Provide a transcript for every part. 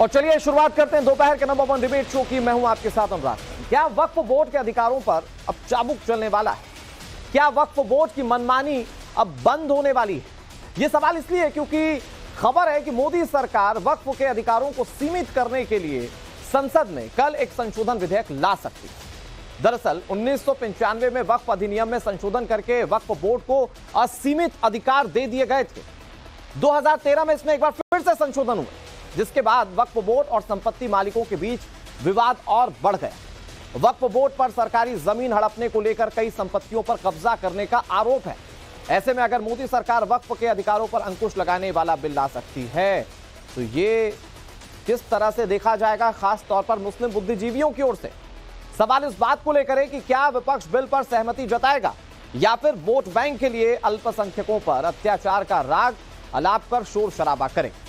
और चलिए शुरुआत करते हैं दोपहर के नंबर 1 डिबेट शो की। मैं हूं आपके साथ अनुराग। क्या वक्फ बोर्ड के अधिकारों पर अब चाबुक चलने वाला है? क्या वक्फ बोर्ड की मनमानी अब बंद होने वाली है? यह सवाल इसलिए क्योंकि खबर है कि मोदी सरकार वक्फ के अधिकारों को सीमित करने के लिए संसद में कल एक संशोधन विधेयक ला सकती है। दरअसल 1995 में वक्फ अधिनियम में संशोधन करके वक्फ बोर्ड को असीमित अधिकार दे दिए गए थे। 2013 में इसमें एक बार फिर से संशोधन हुआ, जिसके बाद वक्फ बोर्ड और संपत्ति मालिकों के बीच विवाद और बढ़ गया। वक्फ बोर्ड पर सरकारी जमीन हड़पने को लेकर कई संपत्तियों पर कब्जा करने का आरोप है। ऐसे में अगर मोदी सरकार वक्फ के अधिकारों पर अंकुश लगाने वाला बिल ला सकती है तो ये किस तरह से देखा जाएगा, खास तौर पर मुस्लिम बुद्धिजीवियों की ओर से। सवाल इस बात को लेकर है कि क्या विपक्ष बिल पर सहमति जताएगा या फिर वोट बैंक के लिए अल्पसंख्यकों पर अत्याचार का राग अलाप कर शोर शराबा करेंगे।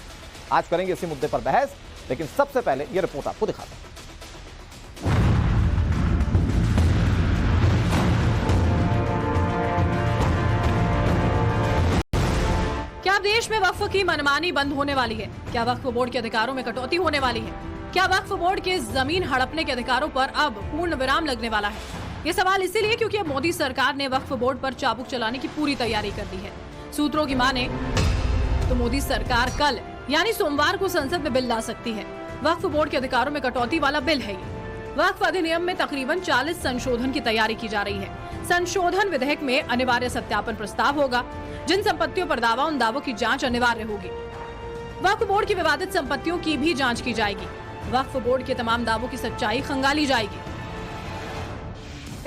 आज करेंगे इसी मुद्दे पर बहस, लेकिन सबसे पहले यह रिपोर्ट आपको दिखाते हैं। क्या देश में वक्फ की मनमानी बंद होने वाली है? क्या वक्फ बोर्ड के अधिकारों में कटौती होने वाली है? क्या वक्फ बोर्ड के जमीन हड़पने के अधिकारों पर अब पूर्ण विराम लगने वाला है? ये सवाल इसीलिए क्योंकि अब मोदी सरकार ने वक्फ बोर्ड पर चाबुक चलाने की पूरी तैयारी कर दी है। सूत्रों की माने तो मोदी सरकार कल यानी सोमवार को संसद में बिल ला सकती है। वक्फ बोर्ड के अधिकारों में कटौती वाला बिल है ये। वक्फ अधिनियम में तकरीबन 40 संशोधन की तैयारी की जा रही है। संशोधन विधेयक में अनिवार्य सत्यापन प्रस्ताव होगा। जिन संपत्तियों पर दावा, उन दावों की जांच अनिवार्य होगी। वक्फ बोर्ड की विवादित संपत्तियों की भी जांच की जाएगी। वक्फ बोर्ड के तमाम दावों की सच्चाई खंगाली जाएगी।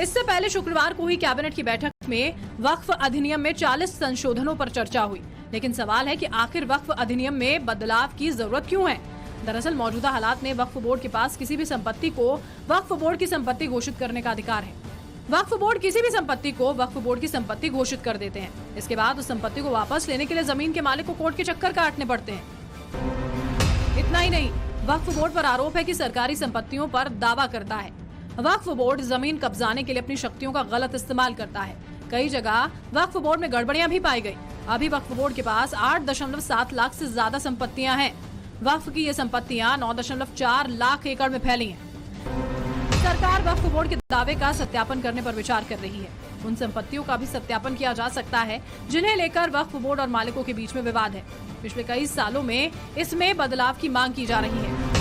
इससे पहले शुक्रवार को हुई कैबिनेट की बैठक में वक्फ अधिनियम में 40 संशोधनों पर चर्चा हुई, लेकिन सवाल है कि आखिर वक्फ अधिनियम में बदलाव की जरूरत क्यों है? दरअसल मौजूदा हालात में वक्फ बोर्ड के पास किसी भी संपत्ति को वक्फ बोर्ड की संपत्ति घोषित करने का अधिकार है। वक्फ बोर्ड किसी भी संपत्ति को वक्फ बोर्ड की संपत्ति घोषित कर देते हैं। इसके बाद उस संपत्ति को वापस लेने के लिए जमीन के मालिक को कोर्ट के चक्कर काटने पड़ते हैं। इतना ही नहीं, वक्फ बोर्ड पर आरोप है कि सरकारी संपत्तियों पर दावा करता है। वक्फ बोर्ड जमीन कब्जाने के लिए अपनी शक्तियों का गलत इस्तेमाल करता है। कई जगह वक्फ बोर्ड में गड़बड़ियां भी पाई गई। अभी वक्फ बोर्ड के पास 8.7 लाख से ज्यादा संपत्तियां हैं। वक्फ की ये संपत्तियां 9.4 लाख एकड़ में फैली हैं। सरकार वक्फ बोर्ड के दावे का सत्यापन करने पर विचार कर रही है। उन संपत्तियों का भी सत्यापन किया जा सकता है जिन्हें लेकर वक्फ बोर्ड और मालिकों के बीच में विवाद है। पिछले कई सालों में इसमें बदलाव की मांग की जा रही है।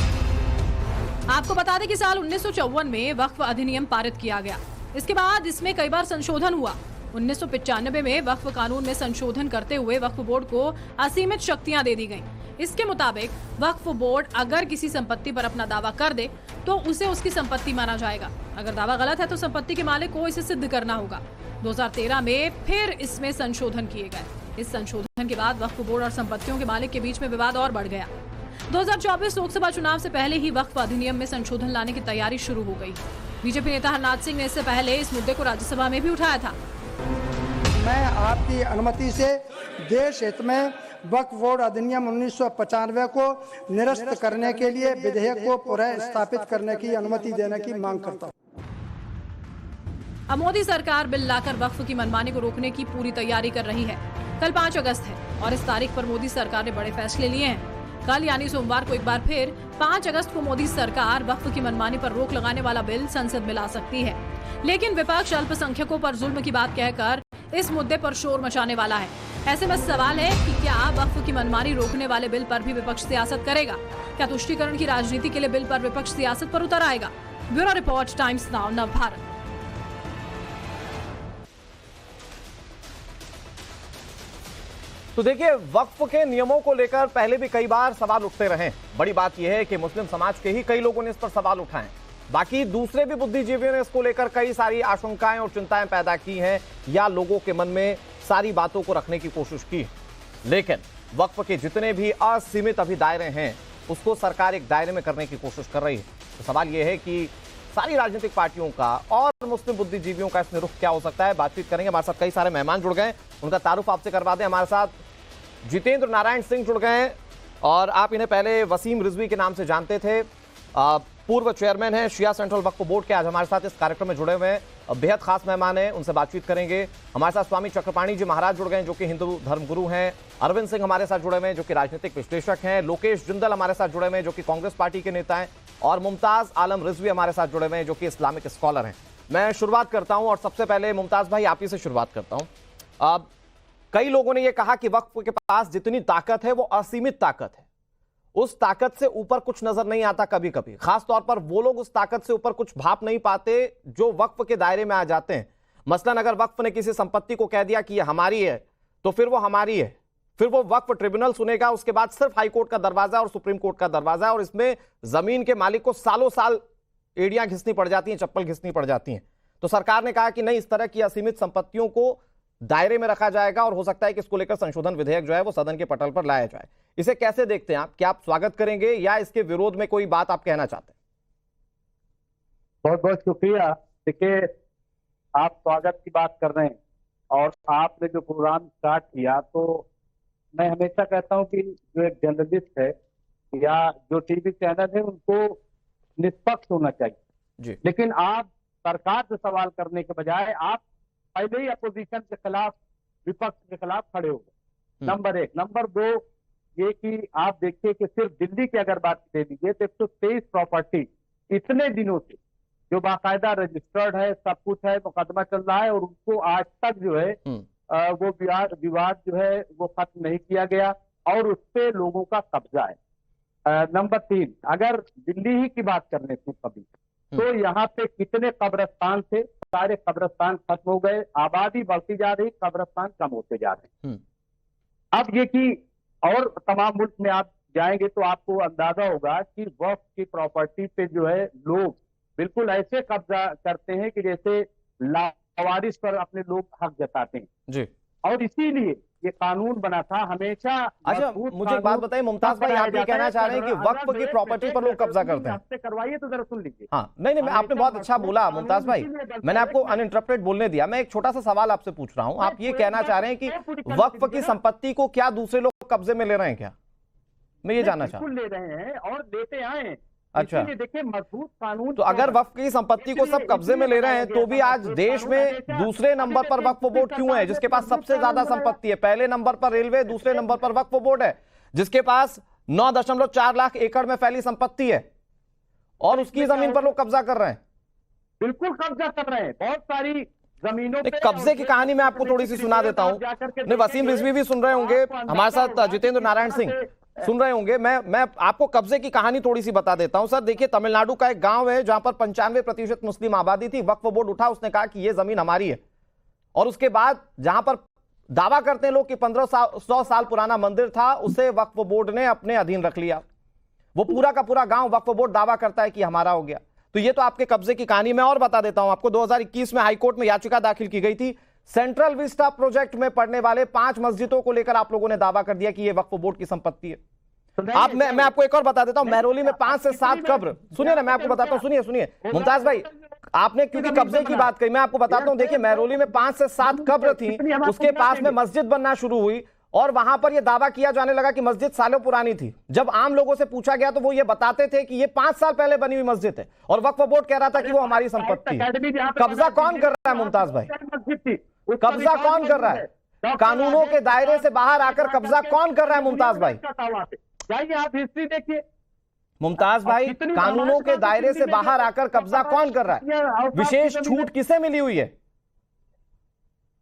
आपको बता दें कि साल 1954 में वक्फ अधिनियम पारित किया गया। इसके बाद इसमें कई बार संशोधन हुआ। 1995 में वक्फ कानून में संशोधन करते हुए वक्फ बोर्ड को असीमित शक्तियां दे दी गईं। इसके मुताबिक वक्फ बोर्ड अगर किसी संपत्ति पर अपना दावा कर दे तो उसे उसकी संपत्ति माना जाएगा। अगर दावा गलत है तो संपत्ति के मालिक को इसे सिद्ध करना होगा। 2013 में फिर इसमें संशोधन किए गए। इस संशोधन के बाद वक्फ बोर्ड और संपत्तियों के मालिक के बीच में विवाद और बढ़ गया। 2024 लोकसभा चुनाव से पहले ही वक्फ अधिनियम में संशोधन लाने की तैयारी शुरू हो गई। बीजेपी नेता हरनाथ सिंह ने इससे पहले इस मुद्दे को राज्यसभा में भी उठाया था। मैं आपकी अनुमति से देश हित में वक्फ बोर्ड अधिनियम 1995 को निरस्त करने के लिए विधेयक को पुनः स्थापित करने की अनुमति देने की मांग करता हूं। अब मोदी सरकार बिल लाकर वक्फ की मनमानी को रोकने की पूरी तैयारी कर रही है। कल 5 अगस्त है और इस तारीख पर मोदी सरकार ने बड़े फैसले लिए हैं। कल यानी सोमवार को एक बार फिर 5 अगस्त को मोदी सरकार वक्फ की मनमानी पर रोक लगाने वाला बिल संसद में ला सकती है। लेकिन विपक्ष अल्पसंख्यकों पर जुल्म की बात कहकर इस मुद्दे पर शोर मचाने वाला है। ऐसे में सवाल है कि क्या वक्फ की मनमानी रोकने वाले बिल पर भी विपक्ष सियासत करेगा? क्या तुष्टीकरण की राजनीति के लिए बिल पर विपक्ष सियासत पर उतर आएगा? Bureau report, times now, Navbharat. तो देखिए, वक्फ के नियमों को लेकर पहले भी कई बार सवाल उठते रहे। बड़ी बात यह है कि मुस्लिम समाज के ही कई लोगों ने इस पर सवाल उठाए। बाकी दूसरे भी बुद्धिजीवियों ने इसको लेकर कई सारी आशंकाएं और चिंताएं पैदा की हैं या लोगों के मन में सारी बातों को रखने की कोशिश की। लेकिन वक्फ के जितने भी असीमित अभी दायरे हैं उसको सरकार एक दायरे में करने की कोशिश कर रही है। तो सवाल यह है कि सारी राजनीतिक पार्टियों का और मुस्लिम बुद्धिजीवियों का इसमें रुख क्या हो सकता है। बातचीत करेंगे। हमारे साथ कई सारे मेहमान जुड़ गए, उनका तारुफ आपसे करवा दें। हमारे साथ जितेंद्र नारायण सिंह जुड़ गए और आप इन्हें पहले वसीम रिजवी के नाम से जानते थे। पूर्व चेयरमैन हैं शिया सेंट्रल वक्फ बोर्ड के, आज हमारे साथ इस कार्यक्रम में जुड़े हुए हैं। बेहद खास मेहमान हैं, उनसे बातचीत करेंगे। हमारे साथ स्वामी चक्रपाणी जी महाराज जुड़ गए हैं, जो कि हिंदू धर्मगुरु हैं। अरविंद सिंह हमारे साथ जुड़े हुए हैं, जो कि राजनीतिक विश्लेषक हैं। लोकेश जिंदल हमारे साथ जुड़े हुए हैं, जो कि कांग्रेस पार्टी के नेता हैं। और मुमताज आलम रिजवी हमारे साथ जुड़े हुए हैं, जो कि इस्लामिक स्कॉलर हैं। मैं शुरुआत करता हूं और सबसे पहले मुमताज भाई आप ही से शुरुआत करता हूं। अब कई लोगों ने यह कहा कि वक्फ के पास जितनी ताकत है वो असीमित ताकत है, उस ताकत से ऊपर कुछ नजर नहीं आता। कभी कभी खास तौर पर वो लोग उस ताकत से ऊपर कुछ भाप नहीं पाते जो वक्फ के दायरे में आ जाते हैं। मसलन अगर वक्फ ने किसी संपत्ति को कह दिया कि ये हमारी है, तो फिर वो हमारी है, फिर वो वक्फ ट्रिब्यूनल सुनेगा। उसके बाद सिर्फ हाईकोर्ट का दरवाजा और सुप्रीम कोर्ट का दरवाजा है, और इसमें जमीन के मालिक को सालों साल एड़ियां घिसनी पड़ जाती हैं, चप्पल घिसनी पड़ जाती हैं। तो सरकार ने कहा कि नहीं, इस तरह की असीमित संपत्तियों को दायरे में रखा जाएगा और हो सकता है कि इसको लेकर संशोधन विधेयक जो है वो सदन के पटल पर लाया जाए। इसे कैसे देखते हैं आप? क्या आप स्वागत करेंगे या इसके विरोध में कोई बात आप कहना चाहते हैं? बहुत बहुत शुक्रिया। देखिए, आप स्वागत की बात कर रहे हैं और आपने जो प्रोग्राम स्टार्ट किया, तो मैं हमेशा कहता हूं कि जो एक जर्नलिस्ट है या जो टीवी चैनल है उनको निष्पक्ष होना चाहिए जी। लेकिन आप सरकार से सवाल करने के बजाय आप पहले ही अपोजिशन के खिलाफ, विपक्ष के खिलाफ खड़े हो गए। नंबर एक। नंबर दो, ये कि आप देखिए कि सिर्फ दिल्ली की अगर बात ले लीजिए तो 123 प्रॉपर्टी इतने दिनों से जो बाकायदा रजिस्टर्ड है, सब कुछ है, मुकदमा चल रहा है और उनको आज तक जो है वो विवाद जो है वो खत्म नहीं किया गया और उस पे लोगों का कब्जा है। नंबर तीन, अगर दिल्ली ही की बात करने से कभी, तो यहाँ पे कितने कब्रिस्तान थे, सारे कब्रिस्तान खत्म हो गए, आबादी बढ़ती जा रही, कब्रिस्तान कम होते जा रहे हैं। अब ये कि और तमाम मुल्क में आप जाएंगे तो आपको अंदाजा होगा कि वक्फ की प्रॉपर्टी पे जो है लोग बिल्कुल ऐसे कब्जा करते हैं कि जैसे लावारिस पर अपने लोग हक जताते हैं जी। और इसीलिए ये कानून बना था हमेशा। अच्छा, मुझे एक बात बताइए मुमताज भाई, आप ये कहना चाह रहे हैं कि वक्फ की प्रॉपर्टी पर लोग कब्जा करते हैं? करवाइए तो जरा सुन लीजिए। हाँ, नहीं, आपने बहुत अच्छा बोला मुमताज भाई, मैंने आपको अनइंटरप्टेड बोलने दिया। मैं एक छोटा सा सवाल आपसे पूछ रहा हूं। आप ये कहना चाह रहे हैं कि वक्फ की संपत्ति को क्या दूसरे लोग कब्जे में ले रहे हैं क्या? मैं ये जानना चाहता हूं। ले रहे हैं और लेते आए हैं। अच्छा, देखिए, मजबूत कानून। तो अगर वक्फ की संपत्ति को सब कब्जे में ले रहे हैं तो भी आज देश में दूसरे नंबर पर वक्फ बोर्ड क्यों है, जिसके पास सबसे ज्यादा संपत्ति है? पहले नंबर पर रेलवे, दूसरे नंबर पर वक्फ बोर्ड है, जिसके पास 9.4 लाख एकड़ में फैली संपत्ति है और उसकी जमीन पर लोग कब्जा कर रहे हैं। बिल्कुल कब्जा कर रहे हैं, बहुत सारी जमीनों पे। कब्जे की कहानी मैं आपको थोड़ी सी सुना देता हूं। नहीं, वसीम रिजवी भी सुन रहे होंगे, हमारे साथ जितेंद्र नारायण सिंह सुन रहे होंगे। मैं आपको कब्जे की कहानी थोड़ी सी बता देता हूं। सर देखिए, तमिलनाडु का एक गांव है जहां पर 95% मुस्लिम आबादी थी। वक्फ बोर्ड उठा, उसने कहा कि यह जमीन हमारी है, और उसके बाद जहां पर दावा करते हैं लोग कि 1500 साल पुराना मंदिर था, उसे वक्फ बोर्ड ने अपने अधीन रख लिया। वो पूरा का पूरा गांव वक्फ बोर्ड दावा करता है कि हमारा हो गया। तो ये तो आपके कब्जे की कहानी। मैं और बता देता हूं आपको, 2021 में हाईकोर्ट में याचिका दाखिल की गई थी। सेंट्रल विस्टा प्रोजेक्ट में पड़ने वाले 5 मस्जिदों को लेकर आप लोगों ने दावा कर दिया कि यह वक्फ बोर्ड की संपत्ति है। आप मैं आपको एक और बता देता हूं, महरौली में 5 से 7 कब्र, सुनिए ना, मैं आपको बताता हूं, सुनिए मुमताज भाई, आपने क्योंकि कब्जे की बात कही, मैं आपको बताता हूं। देखिए, महरौली में 5 से 7 कब्र थी, उसके पास में मस्जिद बनना शुरू हुई और वहां पर यह दावा किया जाने लगा कि मस्जिद सालों पुरानी थी। जब आम लोगों से पूछा गया तो वो ये बताते थे कि ये 5 साल पहले बनी हुई मस्जिद है, और वक्फ बोर्ड कह रहा था कि वो हमारी संपत्ति है। कब्जा कौन कर रहा है मुमताज भाई? कब्जा कौन कर रहा है? कानूनों के दायरे से बाहर आकर कब्जा कौन कर रहा है मुमताज भाई? जाइए आप हिस्ट्री देखिए मुमताज भाई, कानूनों के दायरे से बाहर आकर कब्जा कौन कर रहा है? विशेष छूट किसे मिली हुई है?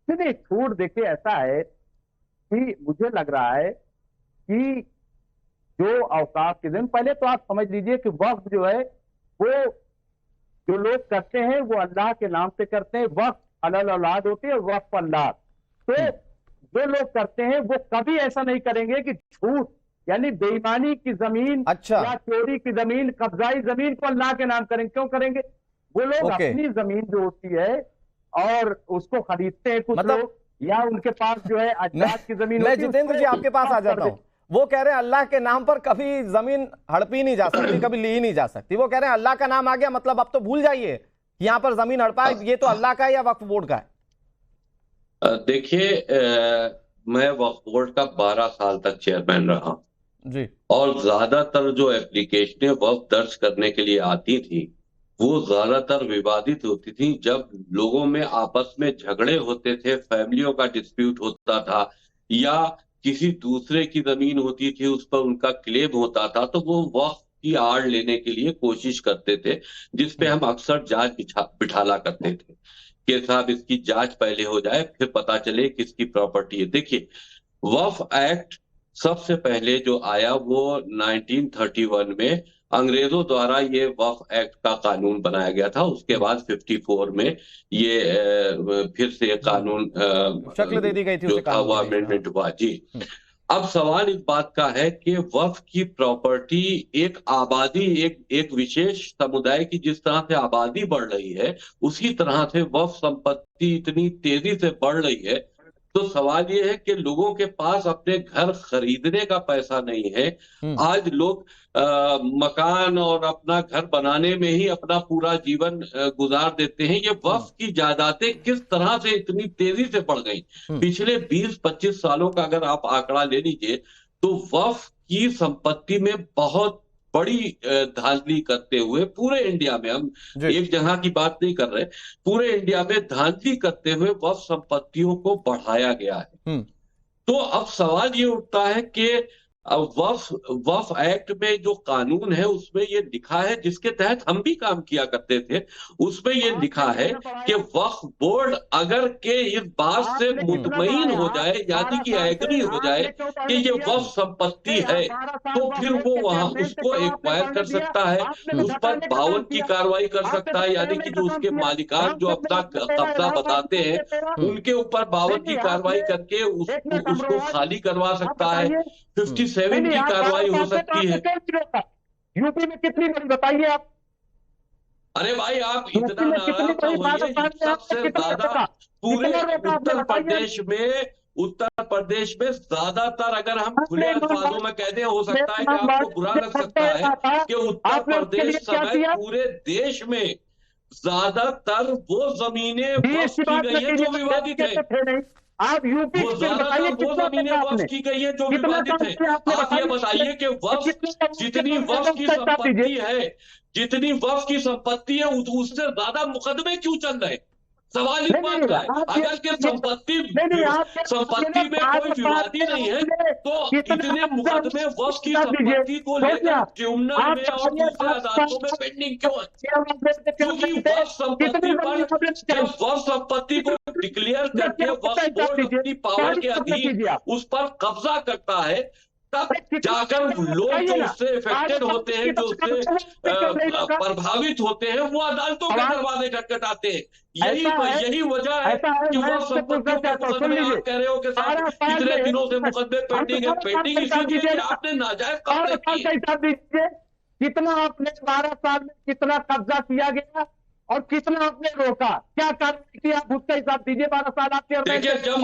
नहीं, छूट देखिए ऐसा है कि मुझे लग रहा है कि जो अवकाश के दिन, पहले तो आप समझ लीजिए कि वक्फ जो है वो जो लोग करते हैं वो अल्लाह के नाम से करते हैं। वक्फ अलल औलाद होती है, वक्फ अल्लाह। तो जो लोग करते हैं वो कभी ऐसा नहीं करेंगे कि झूठ यानी बेईमानी की जमीन या चोरी की जमीन, कब्जाई जमीन को अल्लाह के नाम करेंगे। क्यों करेंगे? वो लोग अपनी जमीन जो होती है और उसको खरीदते हैं कुछ लोग, या उनके पास जो है अजदाद की जमीन। मैं जितेंद्र जी आपके पास आ जाता हूं। वो कह रहे हैं अल्लाह के नाम पर कभी जमीन हड़पी नहीं जा सकती, कभी ली नहीं जा सकती। वो कह रहे हैं अल्लाह का नाम आ गया मतलब अब तो भूल जाइए यहां पर जमीन हड़पा है, ये तो अल्लाह का है या वक्फ बोर्ड का है? देखिए, मैं वक्फ बोर्ड का 12 साल तक चेयरमैन रहा जी। और ज्यादातर जो एप्लीकेशनें वक्फ दर्ज करने के लिए आती थी वो ज्यादातर विवादित होती थी। जब लोगों में आपस में झगड़े होते थे, फैमिलियों का डिस्प्यूट होता था, या किसी दूसरे की जमीन होती थी उस पर उनका क्लेम होता था, तो वो वक्फ की आड़ लेने के लिए कोशिश करते थे, जिसपे हम अक्सर जांच बिठाला करते थे कि साहब इसकी जांच पहले हो जाए फिर पता चले किसकी प्रॉपर्टी है। देखिए, वक्फ एक्ट सबसे पहले जो आया वो 1931 में अंग्रेजों द्वारा ये वक्फ एक्ट का कानून बनाया गया था। उसके बाद 54 में ये फिर से कानून शक्ल दे दी गई थी जो उसे था वो कानून में। अमेंडमेंट हुआ जी। अब सवाल इस बात का है कि वक्फ की प्रॉपर्टी एक आबादी, एक विशेष समुदाय की जिस तरह से आबादी बढ़ रही है, उसी तरह से वक्फ संपत्ति इतनी तेजी से बढ़ रही है, तो सवाल ये है कि लोगों के पास अपने घर खरीदने का पैसा नहीं है। आज लोग मकान और अपना घर बनाने में ही अपना पूरा जीवन गुजार देते हैं। ये वक्फ की जायदादें किस तरह से इतनी तेजी से बढ़ गई, पिछले 20-25 सालों का अगर आप आंकड़ा ले लीजिए तो वक्फ की संपत्ति में बहुत बड़ी धांधली करते हुए पूरे इंडिया में, हम एक जगह की बात नहीं कर रहे, पूरे इंडिया में धांधली करते हुए वक्फ संपत्तियों को बढ़ाया गया है। तो अब सवाल ये उठता है कि वक्फ एक्ट में जो कानून है उसमें ये लिखा है, जिसके तहत हम भी काम किया करते थे, उसमें ये लिखा है कि वक्फ बोर्ड अगर के इस बात से मुतमईन हो जाए, यानी कि एग्री हो जाए कि ये वक्फ संपत्ति है, तो फिर वो वहां उसको एक्वायर कर सकता है, उस पर 52 की कार्रवाई कर सकता है, यानी कि जो उसके मालिकान जो अपना कब्जा बताते हैं उनके ऊपर 52 की कार्रवाई करके उसको खाली करवा सकता है। 57 की कार्रवाई हो सकती है। यूपी में कितनी बड़ी बताइए आप। अरे भाई आप इतना नाराज ना होइए। सबसे ज्यादा पूरे उत्तर प्रदेश में ज्यादातर, अगर हम खुले अल्फाजों में कह दें, हो सकता है कि आपको बुरा लग सकता है कि उत्तर प्रदेश समेत पूरे देश में ज्यादातर वो जमीनें वक्फ की गई है जो विवादित है। आप यूपी वो जमीनें वक्फ की गई है जो विवादित है। आप ये बताइए कि वक्फ जितनी वक्फ की संपत्ति है, जितनी वक्फ की संपत्ति है उससे ज्यादा मुकदमे क्यों चल रहे? सवाल इस बात का है। अगर के संपत्ति में कोई विवादी नहीं है तो इतने मुकदमे वक्फ की संपत्ति को लेकर ट्रिब्यूनल में और दूसरे अदालतों में पेंडिंग क्यों है? क्योंकि वक्फ संपत्ति पर, जब वक्फ संपत्ति को डिक्लेयर करके वक्फ बोर्ड अपनी पावर के अधीन उस पर कब्जा करता है, तब जाकर लोग जो उससे इफेक्टेड होते हैं, जो उससे प्रभावित होते हैं, वो अदालतों के दरवाजे खटखटाते हैं। यही वजह है कि वो संपत्तियों के मुकदमे आप कह रहे हो कि साहब कितने दिनों से मुकदमे पेंडिंग है। पेंडिंग इसलिए कि आपने नाजायज कब्जे किए। कितना आपने 12 साल में कितना कब्जा किया गया और कितना आपने रोका, क्या कार्रवाई की, आप उसका हिसाब दीजिए। 12 साल आपके। देखिए, जब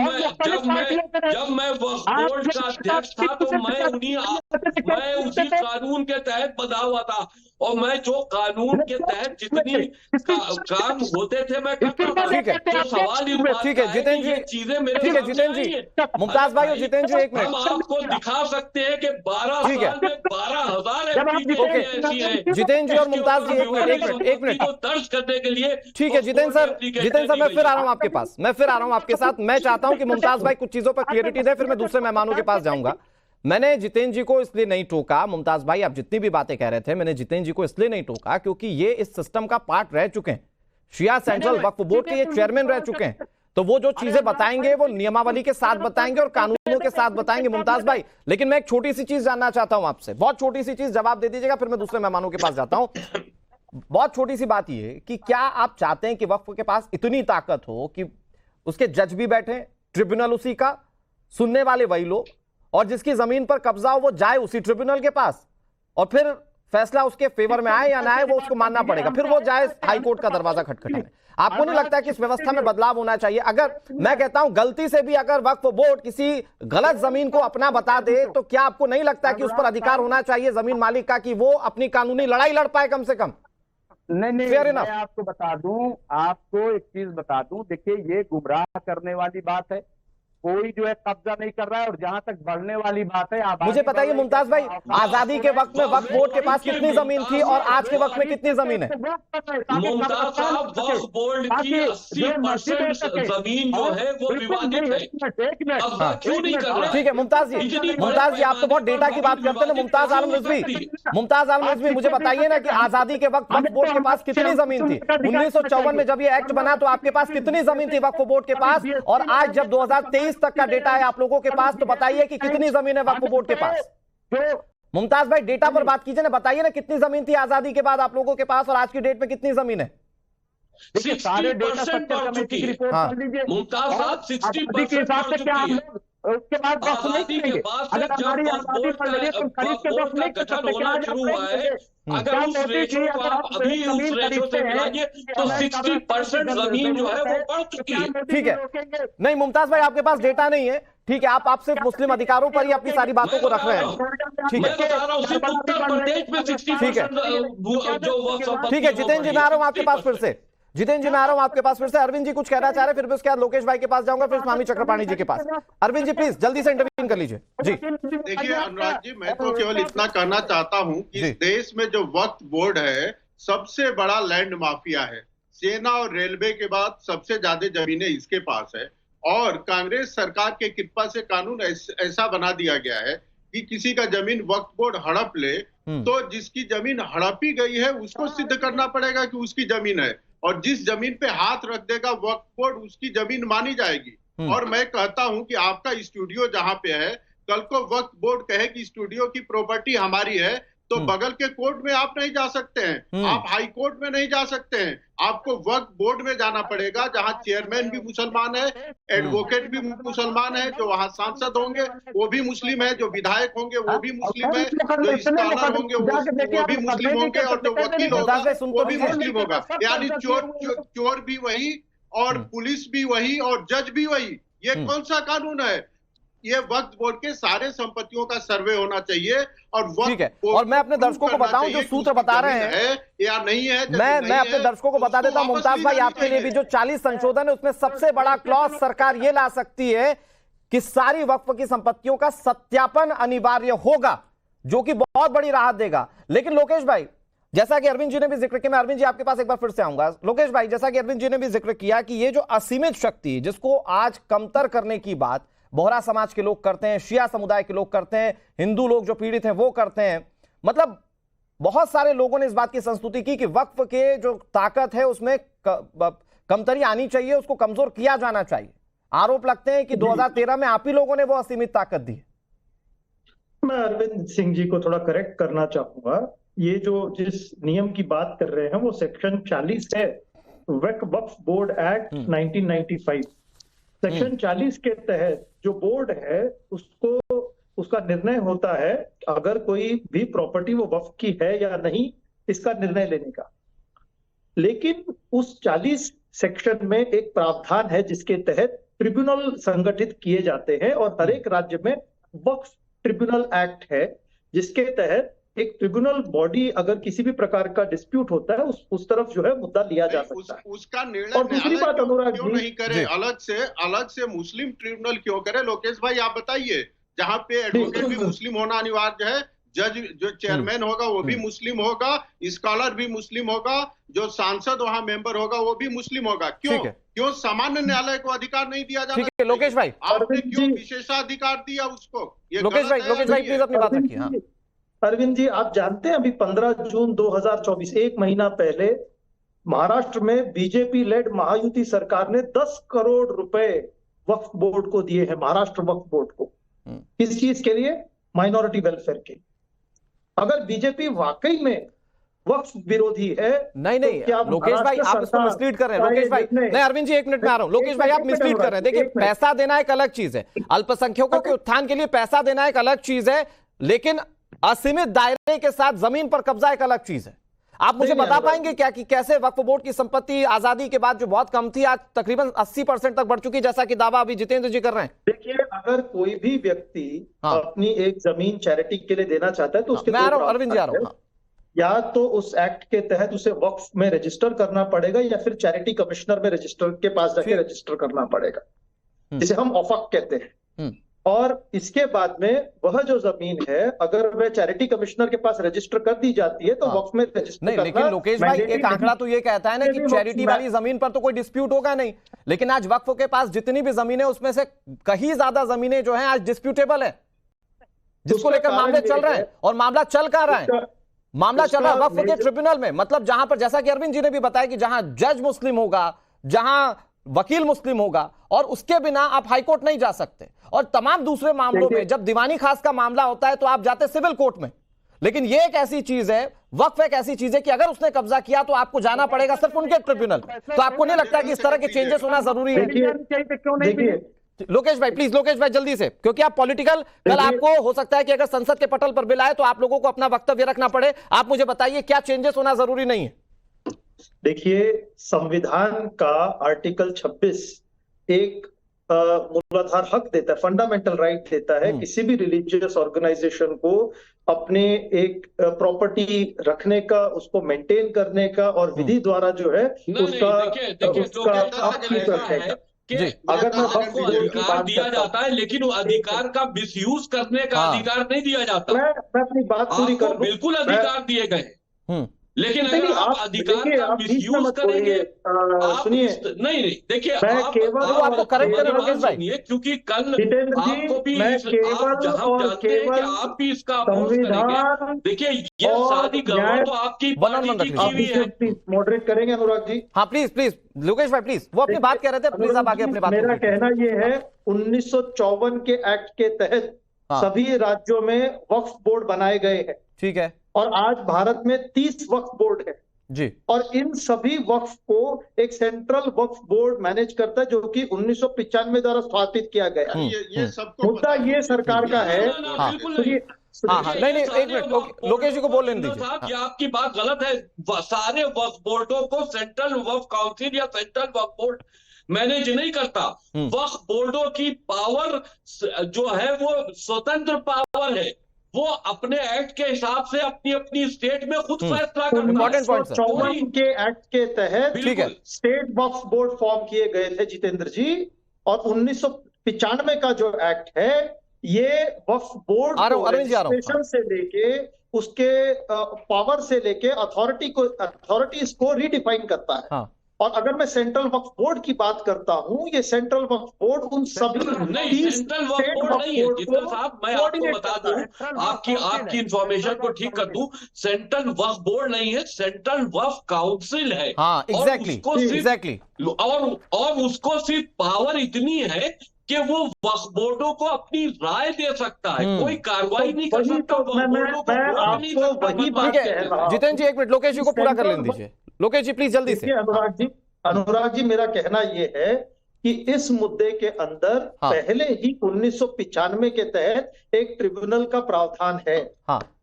मैं वक्फ बोर्ड का अध्यक्ष था तो मैं उसी कानून के तहत बंधा हुआ था, और मैं जो कानून के तहत जितनी काम होते थे मैं करता था। तो सवाल इस बात ठीक है जितेंद्र जी, चीजें मेरे, ठीक है जितेंद्र जी, मुमताज भाई और जितेंद्र जी, एक मिनट, हम आपको दिखा सकते हैं कि 12 साल में 12,000 ऐसी हैं। जितेंद्र जी और मुमताज जी, एक मिनट को दर्ज करने के लिए। ठीक है जितेंद्र सर, मैं फिर आ रहा हूं आपके पास, आपके साथ। मैं चाहता हूं कि मुमताज भाई कुछ चीजों पर क्लियरिटी दे, फिर मैं दूसरे मेहमानों के पास जाऊंगा। मैंने जितेंद्र जी को इसलिए नहीं टोका, मुमताज भाई आप जितनी भी बातें कह रहे थे, मैंने जितेंद्र जी को इसलिए नहीं टोका क्योंकि ये इस सिस्टम का पार्ट रह चुके हैं, शिया सेंट्रल वक्फ बोर्ड के ये चेयरमैन रह चुके हैं, तो वो जो चीजें बताएंगे वो नियमावली के साथ बताएंगे और कानूनों के साथ बताएंगे। मुमताज भाई, लेकिन मैं एक छोटी सी चीज जानना चाहता हूं आपसे, बहुत छोटी सी चीज, जवाब दे दीजिएगा, फिर मैं दूसरे मेहमानों के पास जाता हूं। बहुत छोटी सी बात ये कि क्या आप चाहते हैं कि वक्फ के पास इतनी ताकत हो कि उसके जज भी बैठे, ट्रिब्यूनल उसी का, सुनने वाले वही लोग, और जिसकी जमीन पर कब्जा हो वो जाए उसी ट्रिब्यूनल के पास, और फिर फैसला उसके फेवर में आए या ना आए वो उसको मानना पड़ेगा, फिर वो जाए हाई कोर्ट का दरवाजा खटखटाने। आपको नहीं लगता कि इस व्यवस्था में बदलाव होना चाहिए? अगर मैं कहता हूं गलती से भी अगर वक्फ बोर्ड किसी गलत जमीन को अपना बता दे, तो क्या आपको नहीं लगता कि उस पर अधिकार होना चाहिए जमीन मालिक का कि वो अपनी कानूनी लड़ाई लड़ पाए कम से कम? नहीं, मैं आपको एक चीज बता दूं, देखिए ये गुमराह करने वाली बात है। कोई जो है कब्जा नहीं कर रहा है। और जहां तक बढ़ने वाली बात है, मुझे बताइए मुमताज भाई, आजादी के वक्त में वक्फ बोर्ड के पास कितनी जमीन थी और आज के वक्त में कितनी जमीन है? मुमताज साहब, वक्फ बोर्ड की 80% जमीन जो है वो विवादित है। अब क्यों नहीं कर रहा? ठीक है मुमताज जी आप तो बहुत डेटा की बात करते हैं ना। मुमताज आलम रिजवी, मुझे बताइए ना कि आजादी के वक्त वक्फ बोर्ड के पास कितनी जमीन थी? 1954 में जब ये एक्ट बना तो आपके पास कितनी जमीन थी वक्फ बोर्ड के पास? और आज जब 2023 तक का डेटा है आप लोगों के पास, तो बताइए कि कितनी जमीन है वक्फ बोर्ड के पास? मुमताज भाई डेटा पर बात कीजिए ना, बताइए ना कितनी जमीन थी आजादी के बाद आप लोगों के पास और आज की डेट में कितनी जमीन है? 60% बढ़ चुकी है मुमताज साहब, 60% बढ़ चुकी है। उसके बाद आजादी के बाद से जब वक्फ बोर्ड का गठन होना शुरू हुआ है, अगर उस रेशो को आप अभी उस रेशो से मिलाइए तो 60% जमीन जो है वो बढ़ चुकी है। ठीक है, नहीं मुमताज भाई आपके पास डेटा नहीं है, ठीक है, आप सिर्फ मुस्लिम अधिकारों पर ही अपनी सारी बातों को रख रहे हैं। ठीक है, मैं बता रहा हूं सिर्फ उत्तर प्रदेश में 60% जो वक्फ। ठीक है, जितेंद्र जी मैं आ रहा हूं आपके पास फिर से। जितेंद्र जी मैं आ रहा हूं आपके पास फिर से। अरविंद जी कुछ कहना चाह रहे हैं, फिर भी उसके बाद लोकेश भाई के पास जाऊंगा, फिर स्वामी चक्रपाणी जी के पास। अरविंद जी प्लीज जल्दी से इंटरवीन कर लीजिए जी। देखिए अनुराग जी, मैं तो केवल इतना कहना चाहता हूं कि इस देश में जो वक्फ बोर्ड है सबसे बड़ा लैंड माफिया है। सेना और रेलवे के बाद सबसे ज्यादा जमीनें इसके पास है। और कांग्रेस सरकार के कृपा से कानून ऐसा बना दिया गया है कि किसी का जमीन वक्फ बोर्ड हड़प ले तो जिसकी जमीन हड़पी गई है उसको सिद्ध करना पड़ेगा कि उसकी जमीन है, और जिस जमीन पे हाथ रख देगा वक्फ बोर्ड उसकी जमीन मानी जाएगी। और मैं कहता हूं कि आपका स्टूडियो जहां पे है, कल को वक्फ बोर्ड कहे कि स्टूडियो की प्रॉपर्टी हमारी है, तो बगल के कोर्ट में आप नहीं जा सकते हैं, आप हाई कोर्ट में नहीं जा सकते हैं, आपको वक्फ बोर्ड में जाना पड़ेगा जहां चेयरमैन भी मुसलमान है, एडवोकेट भी मुसलमान है, जो वहां सांसद होंगे वो भी मुस्लिम है, जो विधायक होंगे वो भी मुस्लिम है, जो स्कॉलर होंगे वो भी मुस्लिम होंगे, और जो वकील होगा वो भी मुस्लिम होगा। यानी चोर भी वही और पुलिस भी वही और जज भी वही। ये कौन सा कानून है? ये वक्फ बोर्ड के सारे संपत्तियों का सर्वे होना चाहिए। और ठीक है, और मैं अपने दर्शकों को बताऊं जो सूत्र बता रहे हैं या नहीं है, मैं अपने दर्शकों को बता देता हूं मुमताज भाई, आपके लिए भी जो 40 संशोधन है उसमें सबसे बड़ा क्लॉज सरकार ये ला सकती है कि सारी वक्फ की संपत्तियों का सत्यापन अनिवार्य होगा, जो कि बहुत बड़ी राहत देगा। लेकिन लोकेश भाई, जैसा कि अरविंद जी ने भी जिक्र किया, मैं अरविंद जी आपके पास एक बार फिर से आऊंगा। लोकेश भाई, जैसा कि अरविंद जी ने भी जिक्र किया कि ये जो असीमित शक्ति जिसको आज कमतर करने की बात बोहरा समाज के लोग करते हैं, शिया समुदाय के लोग करते हैं, हिंदू लोग जो पीड़ित हैं वो करते हैं, मतलब बहुत सारे लोगों ने इस बात की संस्तुति की कि वक्फ के जो ताकत है उसमें कमतरी आनी चाहिए, उसको कमजोर किया जाना चाहिए। आरोप लगते हैं कि 2013 में आप ही लोगों ने वो असीमित ताकत दी। मैं अरविंद सिंह जी को थोड़ा करेक्ट करना चाहूंगा। ये जो जिस नियम की बात कर रहे हैं वो सेक्शन 40 है, वक्फ बोर्ड एक्ट 1995। सेक्शन 40 के तहत जो बोर्ड है उसका निर्णय होता है अगर कोई भी प्रॉपर्टी वो वक्फ की है या नहीं, इसका निर्णय लेने का। लेकिन उस 40 सेक्शन में एक प्रावधान है जिसके तहत ट्रिब्यूनल संगठित किए जाते हैं, और हर एक राज्य में वक्फ ट्रिब्यूनल एक्ट है जिसके तहत एक ट्रिब्यूनल बॉडी अगर किसी भी प्रकार का डिस्प्यूट होता है उस तरफ जो है मुद्दा लिया जा सकता है। उसका निर्णय और दूसरी बात अनुराग क्यों नहीं करे, अलग से मुस्लिम ट्रिब्यूनल क्यों करे? लोकेश भाई आप बताइए, जहाँ पे एडवोकेट भी मुस्लिम होना अनिवार्य है, जज जो चेयरमैन होगा वो भी मुस्लिम होगा, स्कॉलर भी मुस्लिम होगा, जो सांसद वहाँ मेंबर होगा वो भी मुस्लिम होगा। क्यों सामान्य न्यायालय को अधिकार नहीं दिया जाता? लोकेश भाई, आपने क्यों विशेषाधिकार दिया उसको? लोकेश भाई प्लीज अपनी बात रखिए। अरविंद जी, आप जानते हैं अभी 15 जून 2024, एक महीना पहले, महाराष्ट्र में बीजेपी लेड महायुति सरकार ने 10 करोड़ रुपए वक्फ बोर्ड को दिए हैं, महाराष्ट्र वक्फ बोर्ड को। किस चीज के लिए? माइनॉरिटी वेलफेयर के। अगर बीजेपी वाकई में वक्फ विरोधी है, नहीं लोकेश भाई आप इसको मिसलीड कर रहे हैं। लोकेश भाई नहीं, अरविंद जी एक मिनट में आ रहा हूं। लोकेश भाई आप मिसलीड कर रहे हैं। देखिए, पैसा देना एक अलग चीज है, अल्पसंख्यकों के उत्थान के लिए पैसा देना एक अलग चीज है, लेकिन असीमित दायरे के साथ जमीन पर कब्जा एक अलग चीज है। आप मुझे बता पाएंगे क्या कि कैसे वक्फ बोर्ड की संपत्ति आजादी के बाद जो बहुत कम थी आज तकरीबन 80% तक बढ़ चुकी, जैसा कि दावा अभी जितेंद्र जी कर रहे हैं? देखिए, अगर कोई भी व्यक्ति अपनी एक जमीन चैरिटी के लिए देना चाहता है तो उसके अरविंद जी आ रहा हूं, या तो उस एक्ट के तहत उसे वक्फ में रजिस्टर करना पड़ेगा या फिर चैरिटी कमिश्नर में रजिस्टर के पास जाके रजिस्टर करना पड़ेगा। जिसे हम औफक कहते हैं। और इसके बाद में वह जो जमीन है अगर वह चैरिटी कमिश्नर के पास रजिस्टर कर दी जाती है तो वक्फ में रजिस्टर नहीं, लेकिन लोकेश भाई एक आंकड़ा तो ये कहता है ना कि चैरिटी वाली जमीन पर तो कोई डिस्प्यूट होगा नहीं, लेकिन आज वक्फ के पास जितनी भी जमीनें उसमें से कहीं ज्यादा जमीनें जो हैं आज डिस्प्यूटेबल है, जिसको लेकर मामले चल रहे हैं। और मामला चल कहां रहा है? मामला चल रहा है वक्फ के ट्रिब्यूनल में। मतलब जहां पर, जैसा कि अरविंद जी ने भी बताया कि जहां जज मुस्लिम होगा, जहां वकील मुस्लिम होगा, और उसके बिना आप हाईकोर्ट नहीं जा सकते। और तमाम दूसरे मामलों में जब दीवानी खास का मामला होता है तो आप जाते सिविल कोर्ट में। लेकिन ये एक ऐसी चीज है, वक्फ एक ऐसी चीज है कि अगर उसने कब्जा किया तो आपको जाना पड़ेगा सिर्फ उनके ट्रिब्यूनल। तो आपको नहीं लगता कि इस तरह के चेंजेस होना जरूरी है? लोकेश भाई प्लीज, लोकेश भाई जल्दी से, क्योंकि आप पॉलिटिकल, कल आपको हो सकता है कि अगर संसद के पटल पर बिल आए तो आप लोगों को अपना वक्तव्य रखना पड़े। आप मुझे बताइए क्या चेंजेस होना जरूरी नहीं है? देखिए, संविधान का आर्टिकल 26 एक मूलाधार हक देता है, फंडामेंटल राइट देता है किसी भी रिलीजियस ऑर्गेनाइजेशन को अपने एक प्रॉपर्टी रखने का, उसको मेंटेन करने का, और विधि द्वारा जो है उसका अपकीप रखने का। अगर मैं आपको अधिकार दिया जाता है लेकिन वो अधिकार का मिसयूज करने का अधिकार नहीं दिया जाता। मैं अपनी बात पूरी कर लूं। बिल्कुल अधिकार दिए गए, लेकिन अगर आप अधिकार का मिसयूज करेंगे, सुनिए, नहीं देखिए, आपको करेक्ट करें लोकेश भाई, क्योंकि कल आपको भी आप भी इसका अपोज करेंगे। देखिए ये सारी गवर्नमेंट तो आपकी पार्टी की हुई है। मॉडरेट करेंगे अनुराग जी? हाँ प्लीज प्लीज, लोकेश भाई प्लीज, वो अपनी बात कह रहे थे, प्लीज आप आगे अपनी बात। मेरा कहना यह है 1954 के एक्ट के तहत सभी राज्यों में वक्फ बोर्ड बनाए गए हैं। ठीक है। और आज भारत में 30 वक्फ बोर्ड है जी। और इन सभी वक्फ को एक सेंट्रल वक्फ बोर्ड मैनेज करता है, जो कि 1995 द्वारा स्थापित किया गया। ये सबको मुद्दा ये सरकार का है। नहीं, एक मिनट लोकेश जी को बोल लेने दीजिए। साहब, ये आपकी बात गलत है। सारे वक्फ बोर्डों को सेंट्रल वक्फ काउंसिल या सेंट्रल वक्फ बोर्ड मैनेज नहीं करता। वक्फ बोर्डों की पावर जो है वो स्वतंत्र पावर है, वो अपने एक्ट के हिसाब से अपनी अपनी स्टेट में खुद फैसला करता है। 1954 के एक्ट के तहत स्टेट वक्फ बोर्ड फॉर्म किए गए थे जितेंद्र जी, और 1995 का जो एक्ट है ये वक्फ बोर्ड रजिस्ट्रेशन से लेके उसके पावर से लेके अथॉरिटीज को रीडिफाइन करता है। हाँ। और अगर मैं सेंट्रल वक्फ बोर्ड की बात करता हूं, ये सेंट्रल वक्फ बोर्ड उन सभी नहीं, सेंट्रल वक्फ बोर्ड नहीं है जितना साहब, मैं आपको बता दूं, आपकी इंफॉर्मेशन को ठीक कर दूं, सेंट्रल वक्फ बोर्ड नहीं है, सेंट्रल वक्फ काउंसिल है। हाँ, एग्जैक्टली। और उसको सिर्फ पावर इतनी है कि वो वक्फ बोर्डों को अपनी राय दे सकता है, कोई कार्रवाई नहीं कर सकता, वक्फ बोर्डों को रोक नहीं सकता। जितेंद्र जी एक मिनट, लोकेश जी को पूरा कर लेने दीजिए। लोकेश जी प्लीज जल्दी से। अनुराग जी मेरा कहना यह है कि इस मुद्दे के अंदर पहले ही 1995 के तहत एक ट्रिब्यूनल का प्रावधान है।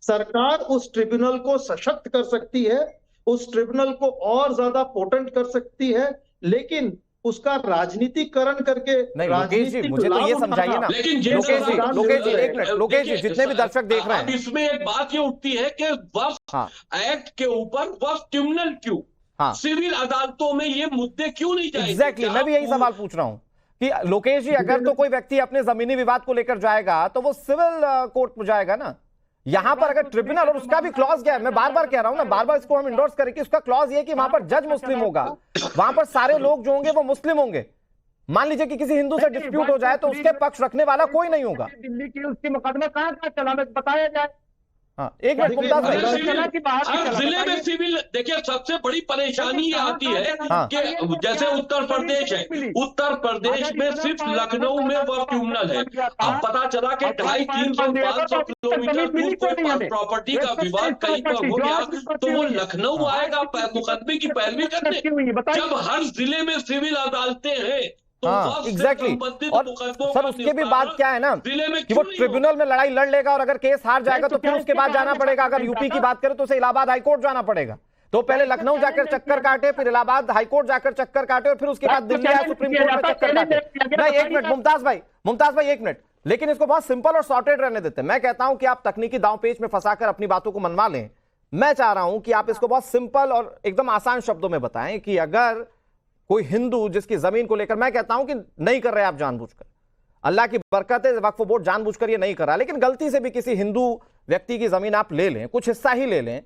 सरकार उस ट्रिब्यूनल को सशक्त कर सकती है, उस ट्रिब्यूनल को और ज्यादा पोटेंट कर सकती है, लेकिन उसका राजनीतिकरण करके नहीं, लोकेश जी मुझे तो ये समझाइए ना। लोकेश जी एक मिनट, लोकेश जी जितने भी दर्शक देख रहे हैं, इसमें एक बात ये उठती है कि वक्फ एक्ट के ऊपर वक्फ ट्रिब्यूनल क्यों, सिविल अदालतों में ये मुद्दे क्यों नहीं जाएंगे? एग्जैक्टली, मैं भी यही सवाल पूछ रहा हूं कि लोकेश जी अगर तो कोई व्यक्ति अपने जमीनी विवाद को लेकर जाएगा तो वो सिविल कोर्ट में जाएगा ना। यहां पर अगर ट्रिब्यूनल, और उसका भी क्लॉज क्या है, मैं बार बार कह रहा हूं ना, बार बार इसको हम इंडोर्स करें कि उसका क्लॉज ये है कि वहां पर जज मुस्लिम होगा, वहां पर सारे लोग जो होंगे वो मुस्लिम होंगे। मान लीजिए कि किसी हिंदू से डिस्प्यूट हो जाए तो उसके पक्ष रखने वाला कोई नहीं होगा। दिल्ली की उसकी मुकदमा कहां चला बताया जाए। हाँ, एक मिनट मुमताज भाई, हर जिले में सिविल, देखिए सबसे बड़ी परेशानी ये आती है कि जैसे उत्तर प्रदेश है, उत्तर प्रदेश में सिर्फ लखनऊ में वक्फ ट्रिब्यूनल है। अब पता चला कि 250-300-500 किलोमीटर दूर कोई प्रॉपर्टी का विवाद कहीं पर हो गया तो वो लखनऊ आएगा मुकदमे की पैरवी करने, जब हर जिले में सिविल अदालतें हैं। एग्जैक्टली। और सर उसके भी बात क्या है ना कि वो ट्रिब्यूनल में लड़ाई लड़ लेगा और अगर केस हार जाएगा तो फिर उसके बाद जाना पड़ेगा। अगर यूपी की बात करें तो उसे इलाहाबाद हाईकोर्ट जाना पड़ेगा। तो पहले लखनऊ जाकर चक्कर काटे, फिर इलाहाबाद हाईकोर्ट जाकर चक्कर काटे और फिर उसके बाद दिल्ली आए सुप्रीम कोर्ट में चक्कर काटे। नहीं एक मिनट मुमताज भाई एक मिनट, लेकिन इसको बहुत सिंपल और सॉर्टेड रहने देते हैं। मैं कहता हूं कि आप तकनीकी दांव पेच में फंसाकर अपनी बातों को मनवा लें। मैं चाह रहा हूं कि आप इसको बहुत सिंपल और एकदम आसान शब्दों में बताएं कि अगर कोई हिंदू जिसकी जमीन को लेकर, मैं कहता हूं कि नहीं कर रहे आप जानबूझकर, अल्लाह की बरकत है, वक्फ बोर्ड जानबूझकर ये नहीं कर रहा, लेकिन गलती से भी किसी हिंदू व्यक्ति की जमीन आप ले लें, कुछ हिस्सा ही ले लें,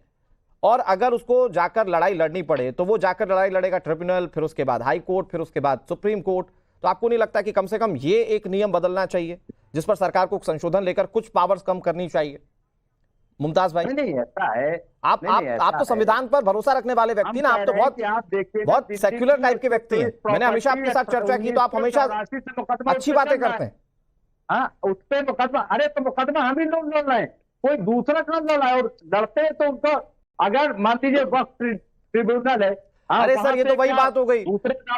और अगर उसको जाकर लड़ाई लड़नी पड़े तो वो जाकर लड़ाई लड़ेगा ट्रिब्यूनल, फिर उसके बाद हाई कोर्ट, फिर उसके बाद सुप्रीम कोर्ट। तो आपको नहीं लगता कि कम से कम ये एक नियम बदलना चाहिए जिस पर सरकार को संशोधन लेकर कुछ पावर्स कम करनी चाहिए? मुमताज भाई, नहीं ऐसा है, आप तो संविधान पर भरोसा रखने वाले व्यक्ति ना, आप तो बहुत सेक्युलर टाइप के व्यक्ति हैं। मैंने हमेशा आपके साथ चर्चा की तो आप हमेशा अच्छी बातें करते हैं। हाँ, उस पर मुकदमा, अरे तो मुकदमा हम ही लोग लड़ रहे हैं, कोई दूसरा काम लड़ रहा है, और लड़ते हैं तो उनको, अगर मान लीजिए वक्त ट्रिब्यूनल है, अरे सर ये तो वही बात हो गई,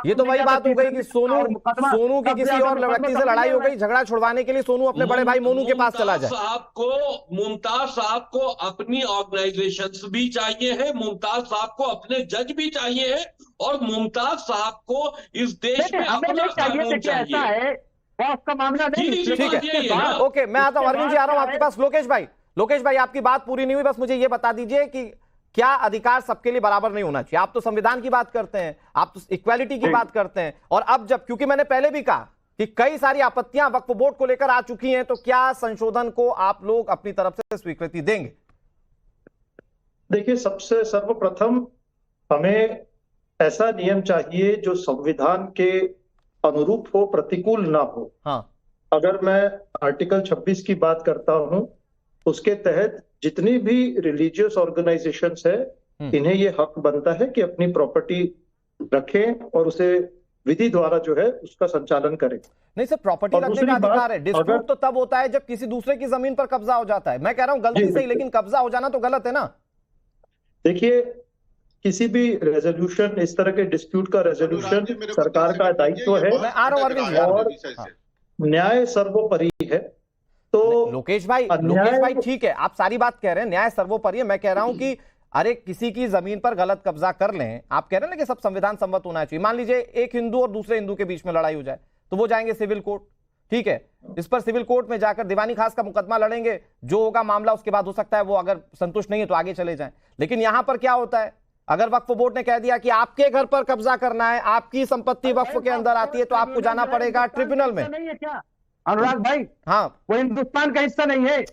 ये तो वही बात हो गई कि सोनू की किसी और व्यक्ति से लड़ाई हो गई, झगड़ा छुड़वाने के लिए सोनू अपने बड़े भाई मोनू के पास चला जाए। मुमताज साहब को अपनी ऑर्गेनाइजेशंस भी चाहिए है, मुमताज साहब को अपने जज भी चाहिए है, और मुमताज साहब को इस देश में अपना कानून चाहिए। का मामला नहीं, ठीक है, ओके, मैं आता हूं, अरविंद जी आ रहा हूं आपके पास। लोकेश भाई आपकी बात पूरी नहीं हुई, बस मुझे ये बता दीजिए कि क्या अधिकार सबके लिए बराबर नहीं होना चाहिए? आप तो संविधान की बात करते हैं, आप तो इक्वालिटी की बात करते हैं, और अब जब, क्योंकि मैंने पहले भी कहा कि कई सारी आपत्तियां वक्फ बोर्ड को लेकर आ चुकी हैं, तो क्या संशोधन को आप लोग अपनी तरफ से स्वीकृति देंगे? देखिए, सबसे सर्वप्रथम हमें ऐसा नियम चाहिए जो संविधान के अनुरूप हो, प्रतिकूल ना हो। हाँ, अगर मैं आर्टिकल 26 की बात करता हूं, उसके तहत जितनी भी रिलीजियस ऑर्गेनाइजेशंस है, इन्हें ये हक बनता है कि अपनी प्रॉपर्टी रखें और उसे विधि द्वारा जो है उसका संचालन करें। नहीं सर, प्रॉपर्टी रखने का अधिकार है, डिस्प्यूट तो तब होता है जब किसी दूसरे की जमीन पर कब्जा हो जाता है। मैं कह रहा हूं गलती से ही, लेकिन कब्जा हो जाना तो गलत है ना। देखिए, किसी भी रेजोल्यूशन, इस तरह के डिस्प्यूट का रेजोल्यूशन सरकार का दायित्व है, मैं आ रहा हूं अरविंद, और न्याय सर्वोपरि है। तो लोकेश भाई ठीक है, आप सारी बात कह रहे हैं, न्याय सर्वोपरि है। मैं कह रहा हूं कि अरे किसी की जमीन पर गलत कब्जा कर लें, आप कह रहे हैं ना कि सब संविधान सम्मत होना चाहिए। मान लीजिए एक हिंदू और दूसरे हिंदू के बीच में लड़ाई हो जाए, तो वो जाएंगे सिविल कोर्ट, ठीक है, इस पर सिविल कोर्ट में जाकर दीवानी खास का मुकदमा लड़ेंगे, जो होगा मामला उसके बाद हो सकता है वो अगर संतुष्ट नहीं है तो आगे चले जाएं। लेकिन यहां पर क्या होता है, अगर वक्फ बोर्ड ने कह दिया कि आपके घर पर कब्जा करना है, आपकी संपत्ति वक्फ के अंदर आती है, तो आपको जाना पड़ेगा ट्रिब्यूनल में। नहीं है क्या अनुराग भाई? हाँ, वो हिंदुस्तान का हिस्सा नहीं है,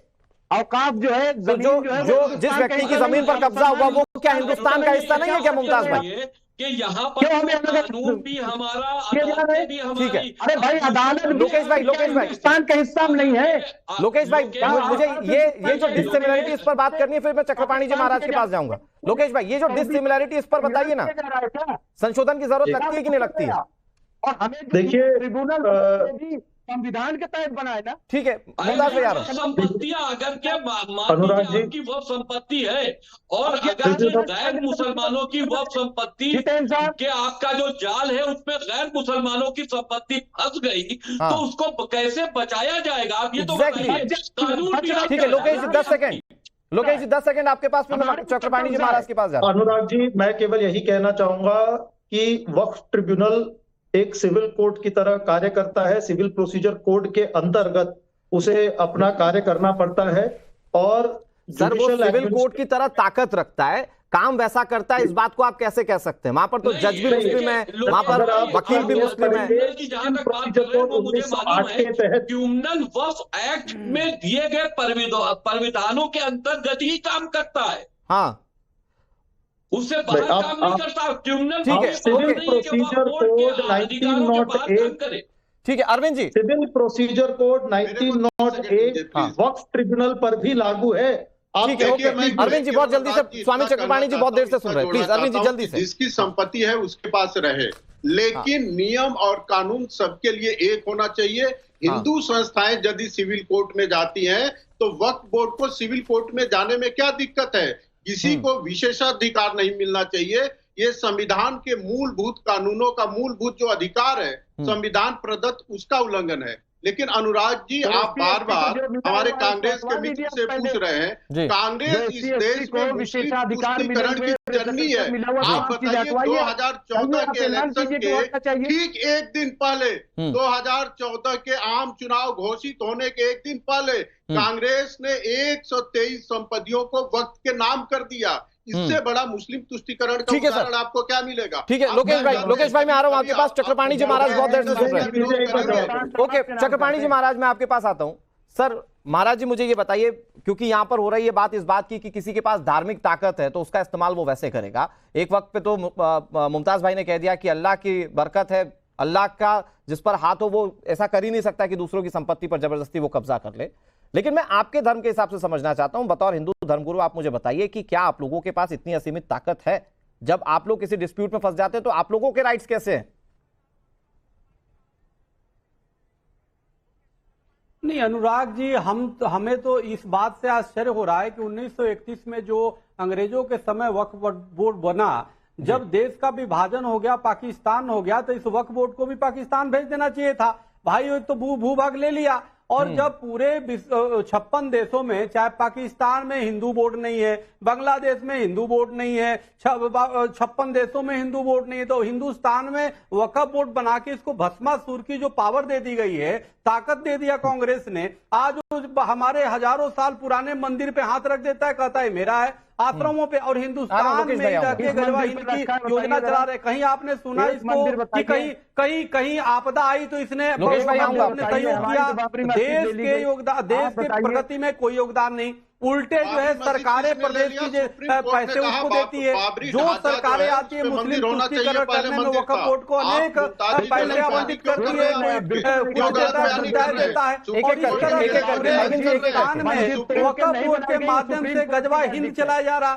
औकाफ जो है, तो जो जिस व्यक्ति की जमीन पर कब्जा हुआ वो क्या हिंदुस्तान का हिस्सा नहीं है क्या मुमताज भाई? कि यहाँ पर कानून भी हमारा, अदालतें भी हमारी। ठीक है, अरे भाई अदालत लोकेश भाई हिंदुस्तान का हिस्सा नहीं है। लोकेश भाई मुझे ये जो डिसिमिलरिटी इस पर बात करनी है, फिर मैं चक्रपाणी जी महाराज के पास जाऊंगा। लोकेश भाई, ये जो डिसिमिलरिटी इस पर बताइए ना, संशोधन की जरूरत लगती है कि नहीं लगती है? और हमें देखिए, ट्रिब्यूनल संविधान के तहत बनाए ना। ठीक है, संपत्तियां अगर क्या आपकी वह संपत्ति है, और अगर गैर मुसलमानों की वह संपत्ति के आपका जो जाल है उसमें गैर मुसलमानों की संपत्ति फंस गई, तो उसको कैसे बचाया जाएगा? आप ये तो कानून। ठीक है लोकेश जी 10 सेकंड, लोकेश जी 10 सेकंड आपके पास, फिर मैं चक्रपाणी जी महाराज के पास जा रहा हूं। अनुराग जी, मैं केवल यही कहना चाहूंगा कि वक्फ ट्रिब्यूनल एक सिविल कोर्ट की तरह कार्य करता है। सिविल प्रोसीजर कोड के अंतर्गत उसे अपना कार्य करना पड़ता है, और सर वो सिविल कोर्ट की तरह ताकत रखता है, काम वैसा करता है, इस बात को आप कैसे कह सकते हैं? वहां पर तो जज भी मुस्लिम है, वहां पर वकील भी मुस्लिम है। जहां तक बात कर रहे हैं वो मुझे मालूम है, क्रिमिनल वक्फ एक्ट में दिए गए परिविधानों के अंतर्गत ही काम करता है। हाँ, उससे बाहर काम नहीं करता क्रिमिनल। ठीक है, सिविल प्रोसीजर कोड 1908, ठीक है Arvind ji, civil procedure code 1908 वक्फ ट्रिब्यूनल पर भी लागू है। ठीक है, ओके अरविंद जी, बहुत जल्दी से, स्वामी चक्रपाणी जी बहुत देर से सुन रहे हैं, प्लीज अरविंद जी जल्दी से। जिसकी संपत्ति है उसके पास रहे, लेकिन नियम और कानून सबके लिए एक होना चाहिए। हिंदू संस्थाएं यदि सिविल कोर्ट में जाती हैं तो वक्फ बोर्ड को सिविल कोर्ट में जाने में क्या दिक्कत है? किसी को विशेषाधिकार नहीं मिलना चाहिए। ये संविधान के मूलभूत कानूनों का मूलभूत जो अधिकार है, संविधान प्रदत्त, उसका उल्लंघन है। लेकिन अनुराग जी, आप बार बार हमारे कांग्रेस के मित्र से पूछ रहे हैं, कांग्रेस इस देश में विशेषाधिकारीकरण की जननी है। आप बताइए 2014 के इलेक्शन के ठीक एक दिन पहले, 2014 के आम चुनाव घोषित होने के एक दिन पहले, कांग्रेस ने 123 संपत्तियों को वक्त के नाम कर दिया। इससे बड़ा मुस्लिम तुष्टीकरण का ठीक है सर। उदाहरण आपको क्या मिलेगा? ठीक है आप लोकेश भाई, जानते लोकेश भाई मैं आ रहा हूं आपके पास। हैं, चक्रपाणी जी महाराज बहुत देर से सुन रहे हैं। विरोध करेंगे। ओके चक्रपाणी जी महाराज मैं आपके पास आता हूं। सर महाराज जी मुझे ये बताइए, क्योंकि यहां पर हो रही है बात इस बात की कि किसी के पास धार्मिक ताकत है तो उसका इस्तेमाल वो वैसे करेगा। एक वक्त पे तो मुमताज भाई ने कह दिया कि अल्लाह की बरकत है, अल्लाह का जिस पर हाथ हो वो ऐसा कर ही नहीं सकता कि दूसरों की संपत्ति पर जबरदस्ती वो कब्जा कर ले। लेकिन मैं आपके धर्म के हिसाब से समझना चाहता हूं, बतौर हिंदू धर्मगुरु आप मुझे बताइए कि क्या आप लोगों के पास इतनी असीमित ताकत है? जब आप लोग किसी डिस्प्यूट में फंस जाते हैं तो आप लोगों के राइट्स कैसे हैं? नहीं अनुराग जी, हमें तो इस बात से आश्चर्य हो रहा है कि 1931 में जो अंग्रेजों के समय वक्फ बोर्ड बना, जब देश का विभाजन हो गया, पाकिस्तान हो गया, तो इस वक्फ बोर्ड को भी पाकिस्तान भेज देना चाहिए था। भाई एक तो भूभाग ले लिया, और जब पूरे 56 देशों में, चाहे पाकिस्तान में हिंदू बोर्ड नहीं है, बांग्लादेश में हिंदू बोर्ड नहीं है, 56 देशों में हिंदू बोर्ड नहीं है, तो हिंदुस्तान में वक्फ बोर्ड बना के इसको भस्मासुर की जो पावर दे दी गई है, ताकत दे दिया कांग्रेस ने। आज हमारे हजारों साल पुराने मंदिर पे हाथ रख देता है, कहता है मेरा है, आश्रमों पे, और हिंदुस्तान में जाके गजवा हिंद की योजना चला रहे। कहीं आपने सुना इसको कि कहीं आपदा आई तो इसने सहयोग किया? देश के योगदान, देश के प्रगति में कोई योगदान नहीं, उल्टे जो है सरकारें प्रदेश की पैसे उसको देती है। जो सरकारें आती है मुस्लिम तुष्टीकरण करने में वक्फ बोर्ड को अनेक पैसे आवंटित करती है, कोई देता है। हिंदुस्तान में वक्फ बोर्ड के माध्यम से गजवा हिंद चलाया जा रहा,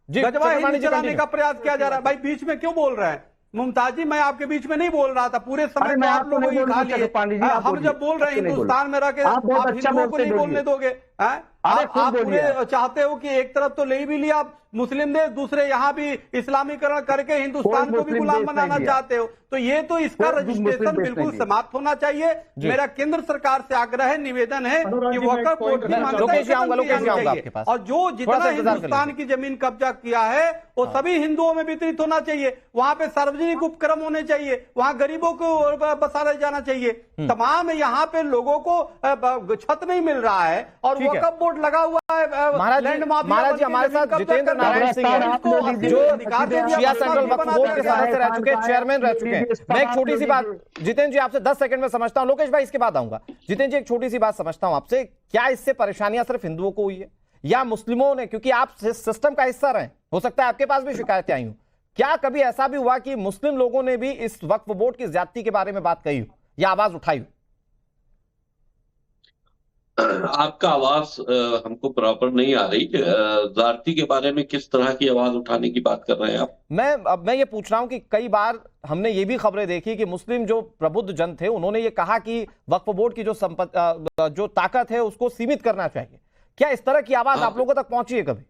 गजवा हिंद चलाने का प्रयास किया जा रहा है। भाई बीच में क्यों बोल रहे हैं? मुमताज जी मैं आपके बीच में नहीं बोल रहा था, पूरे समय में आप लोगों को खा लिए। हम जब बोल रहे हैं हिंदुस्तान में रह के आप हिंदुओं को नहीं बोलने दोगे? आप पूरे चाहते हो कि एक तरफ तो ले भी लिया मुस्लिम देश, दूसरे यहाँ भी इस्लामीकरण करके हिंदुस्तान को भी गुलाम बनाना चाहते हो, तो ये तो इसका रजिस्ट्रेशन बिल्कुल समाप्त होना चाहिए। मेरा केंद्र सरकार से आग्रह है, निवेदन है कि वक्फ बोर्ड की मान्यता, और जो जितना हिंदुस्तान की जमीन कब्जा किया है वो सभी हिंदुओं में वितरित होना चाहिए। वहां पे सार्वजनिक उपक्रम होने चाहिए, वहां गरीबों को बसाया जाना चाहिए। तमाम यहाँ पे लोगों को छत नहीं मिल रहा है और वक्फ बोर्ड लगा हुआ है। महाराज जी हमारे साथ जितेंद्र नारायण सिंह हैं, जो शिया सेंट्रल वक्फ बोर्ड के सदस्य रह चुके, चेयरमैन रह चुके हैं। मैं एक छोटी सी बात जितेंद्र जी आपसे 10 सेकंड में समझता हूं, लोकेश भाई इसके बाद आऊंगा। जितेंद्र जी एक छोटी सी बात समझता हूं आपसे, क्या इससे परेशानियां सिर्फ हिंदुओं को हुई है या मुस्लिमों ने? क्योंकि आप सिस्टम का हिस्सा रहे, हो सकता है आपके पास भी शिकायतें आई हो। क्या कभी ऐसा भी हुआ कि मुस्लिम लोगों ने भी इस वक्फ बोर्ड की ज्यादती के बारे में बात कही हो या आवाज उठाई हो? आपका आवाज हमको प्रॉपर नहीं आ रही। ज्यादती के बारे में किस तरह की आवाज उठाने की बात कर रहे हैं आप? मैं ये पूछ रहा हूं कि कई बार हमने ये भी खबरें देखी कि मुस्लिम जो प्रबुद्ध जन थे उन्होंने ये कहा कि वक्फ बोर्ड की जो ताकत है उसको सीमित करना चाहिए। क्या इस तरह की आवाज आप लोगों तक पहुंची है कभी?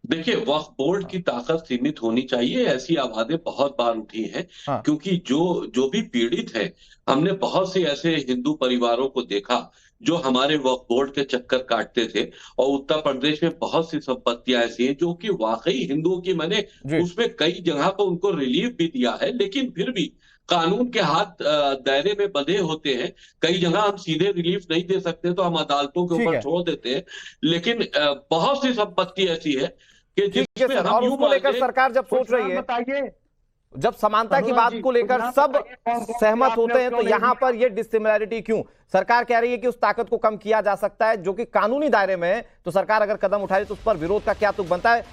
देखिए, वक्फ बोर्ड की ताकत सीमित होनी चाहिए, ऐसी आवाजें बहुत बार उठी हैं। क्योंकि जो भी पीड़ित है, हमने बहुत से ऐसे हिंदू परिवारों को देखा जो हमारे वक्फ बोर्ड के चक्कर काटते थे, और उत्तर प्रदेश में बहुत सी संपत्तियां ऐसी हैं जो कि वाकई हिंदुओं की, मैंने उसमें कई जगह पर उनको रिलीफ भी दिया है, लेकिन फिर भी कानून के हाथ दायरे में बंधे होते हैं। कई जगह हम सीधे रिलीफ नहीं दे सकते तो हम अदालतों के ऊपर छोड़ देते हैं, लेकिन बहुत सी संपत्ति ऐसी है कि जिसमें हम उसको लेकर सरकार जब सोच रही है, बताइए, जब समानता की बात को लेकर सब सहमत होते हैं तो यहां पर यह डिसिमिलैरिटी क्यों? सरकार कह रही है कि उस ताकत को कम किया जा सकता है जो कि कानूनी दायरे में है, तो सरकार अगर कदम उठाए तो उस पर विरोध का क्या तुक बनता है?